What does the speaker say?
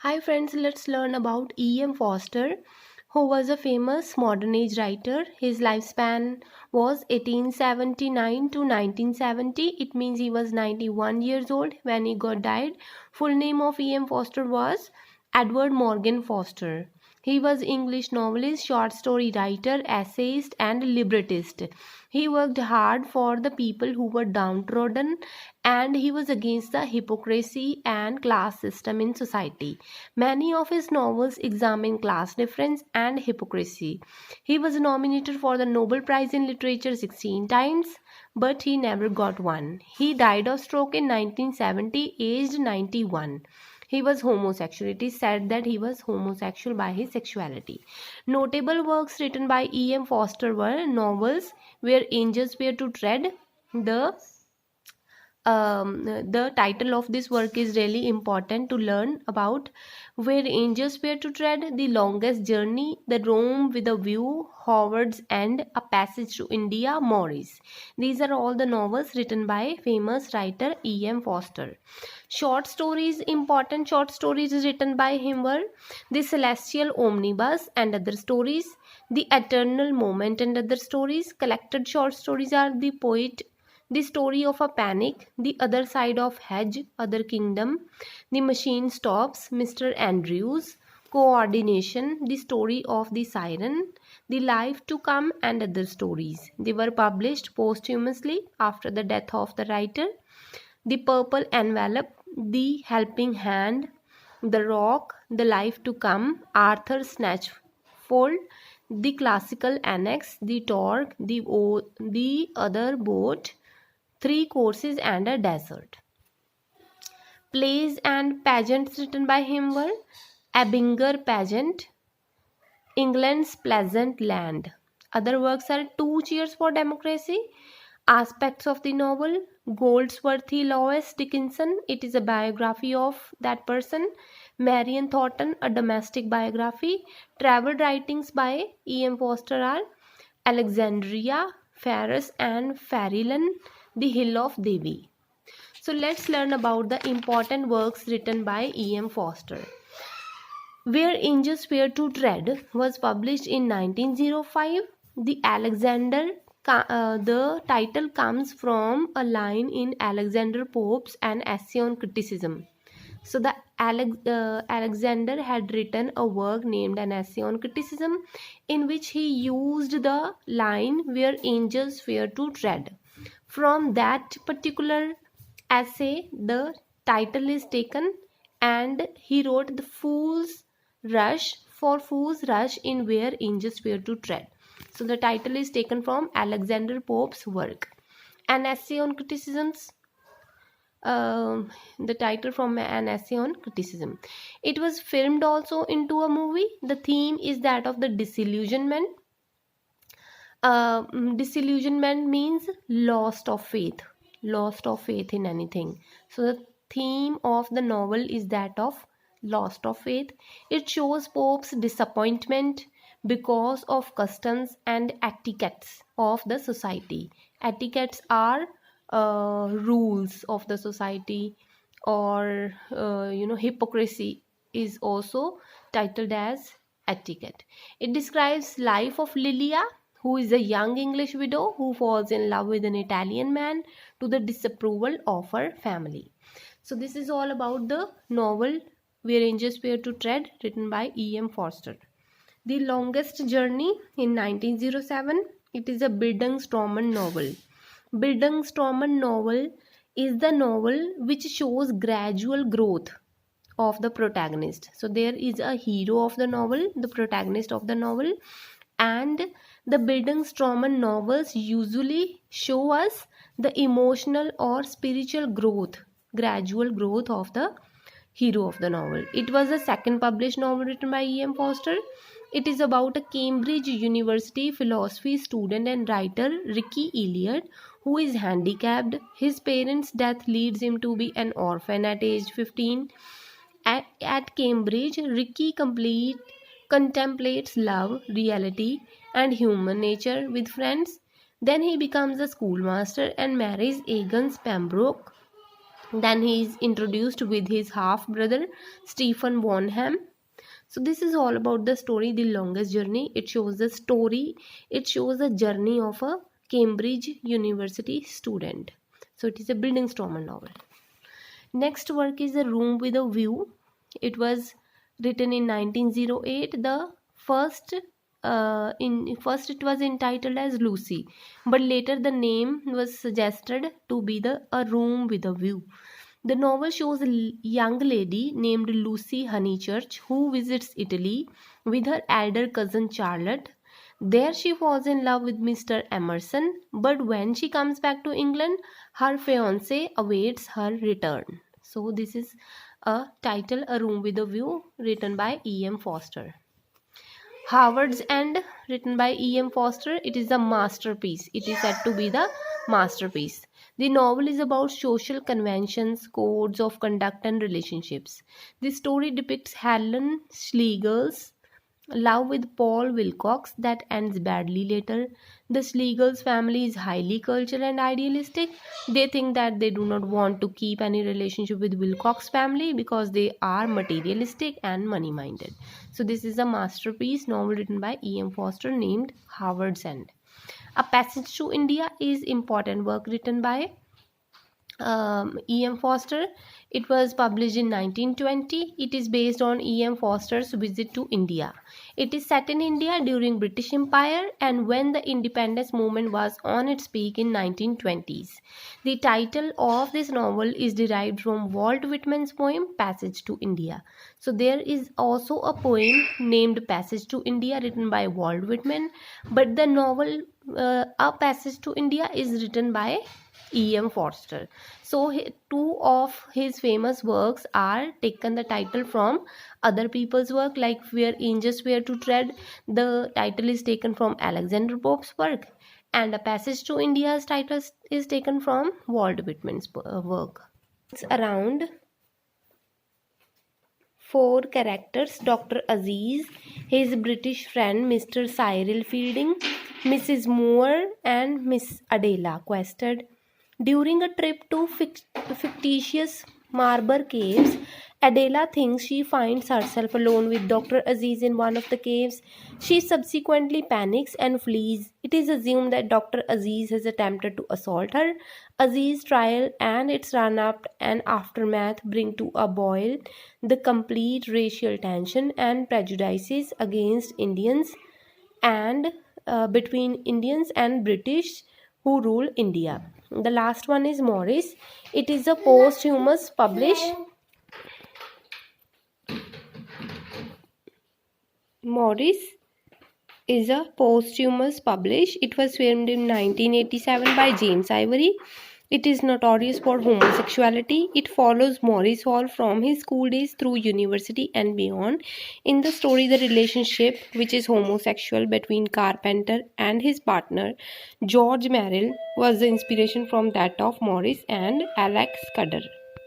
Hi friends, let's learn about E.M. Forster, who was a famous modern age writer. His lifespan was 1879 to 1970. It means he was 91 years old when he got died. Full name of E.M. Forster was Edward Morgan Foster. He was English novelist, short story writer, essayist and librettist. He worked hard for the people who were downtrodden and he was against the hypocrisy and class system in society. Many of his novels examine class difference and hypocrisy. He was nominated for the Nobel Prize in Literature 16 times, but he never got one. He died of stroke in 1970, aged 91. He was homosexual. It is said that he was homosexual by his sexuality. Notable works written by E.M. Forster were novels Where Angels Were to Tread. The the title of this work is really important to learn about. Where Angels Were to Tread, The Longest Journey, The Rome with a View, Howard's End, A Passage to India, Morris. These are all the novels written by famous writer E.M. Forster. Short stories, important short stories written by him were The Celestial Omnibus and Other Stories, The Eternal Moment and Other Stories. Collected short stories are The Poet, The Story of a Panic, The Other Side of Hedge, Other Kingdom, The Machine Stops, Mr. Andrews, Coordination, The Story of the Siren, The Life to Come and Other Stories. They were published posthumously after the death of the writer. The Purple Envelope, The Helping Hand, The Rock, The Life to Come, Arthur Snatchfold, The Classical Annex, The Torque, The Other Boat, Three Courses and a Desert. Plays and pageants written by him were Abinger Pageant, England's Pleasant Land. Other works are Two Cheers for Democracy, Aspects of the Novel, Goldsworthy Lois Dickinson, it is a biography of that person, Marian Thornton, a domestic biography, travel writings by E.M. Forster are Alexandria, Faris and Fairyland, The Hill of Devi. So let's learn about the important works written by E.M. Forster. Where Angels Fear to Tread was published in 1905. The title comes from a line in Alexander Pope's An Essay on Criticism. So Alexander had written a work named An Essay on Criticism, in which he used the line Where Angels Fear to Tread. From that particular essay, the title is taken, and he wrote the Fool's Rush in Where Angels Fear to Tread. So the title is taken from Alexander Pope's work. An Essay on Criticisms, the title from An Essay on Criticism. It was filmed also into a movie. The theme is that of the disillusionment. Disillusionment means lost of faith in anything. So the theme of the novel is that of lost of faith. It shows Pope's disappointment because of customs and etiquettes of the society. Etiquettes are rules of the society, or hypocrisy is also titled as etiquette. It describes life of Lilia, who is a young English widow who falls in love with an Italian man to the disapproval of her family. So this is all about the novel Where Angels Fear to Tread, written by E.M. Forster. The Longest Journey in 1907. It is a Bildungsroman novel. Bildungsroman novel is the novel which shows gradual growth of the protagonist. So there is a hero of the novel, the protagonist of the novel, and the Bildungsroman novels usually show us the emotional or spiritual growth, gradual growth of the hero of the novel. It was the second published novel written by E.M. Forster. It is about a Cambridge University philosophy student and writer, Ricky Elliott, who is handicapped. His parents' death leads him to be an orphan at age 15. At Cambridge, Ricky contemplates love, reality, and human nature with friends. Then he becomes a schoolmaster and marries Agnes Pembroke, Then he is introduced with his half brother Stephen Bonham. So this is all about the story The Longest Journey. It shows the story, it shows the journey of a Cambridge University student. So it is a Bildungsroman novel. Next work is A Room with a View. It was written in 1908. The first it was entitled as Lucy, but later the name was suggested to be the A Room with a View. The novel shows a young lady named Lucy Honeychurch who visits Italy with her elder cousin Charlotte. There she falls in love with Mr. Emerson, but when she comes back to England, her fiancé awaits her return. So this is a title, A Room with a View, written by E.M. Forster. Howard's End, written by E.M. Forster. It is a masterpiece. It is said to be the masterpiece. The novel is about social conventions, codes of conduct, and relationships. The story depicts Helen Schlegel's love with Paul Wilcox that ends badly later. The Schlegel's family is highly cultural and idealistic. They think that they do not want to keep any relationship with Wilcox family because they are materialistic and money minded. So this is a masterpiece novel written by E.M. Forster named Howard's End. A Passage to India is important work written by E.M. Forster. It was published in 1920. It is based on E.M. Forster's visit to India. It is set in India during British Empire and when the independence movement was on its peak in 1920s. The title of this novel is derived from Walt Whitman's poem Passage to India. So there is also a poem named Passage to India written by Walt Whitman, but the novel A Passage to India is written by E.M. Forster. So two of his famous works are taken the title from other people's work, like Where Angels Were to Tread. The title is taken from Alexander Pope's work, and A Passage to India's title is taken from Walt Whitman's work. It's around 4 characters: Dr. Aziz, his British friend Mr. Cyril Fielding, Mrs. Moore, and Miss Adela Quested. During a trip to fictitious Marber Caves, Adela thinks she finds herself alone with Dr. Aziz in one of the caves. She subsequently panics and flees. It is assumed that Dr. Aziz has attempted to assault her. Aziz's trial and its run-up and aftermath bring to a boil the complete racial tension and prejudices against Indians and between Indians and British who rule India. The last one is Morris. It is a posthumous published. Morris is a posthumous published. It was filmed in 1987 by James Ivory. It is notorious for homosexuality. It follows Maurice Hall from his school days through university and beyond. In the story, the relationship, which is homosexual, between Carpenter and his partner, George Merrill, was the inspiration from that of Morris and Alex Scudder.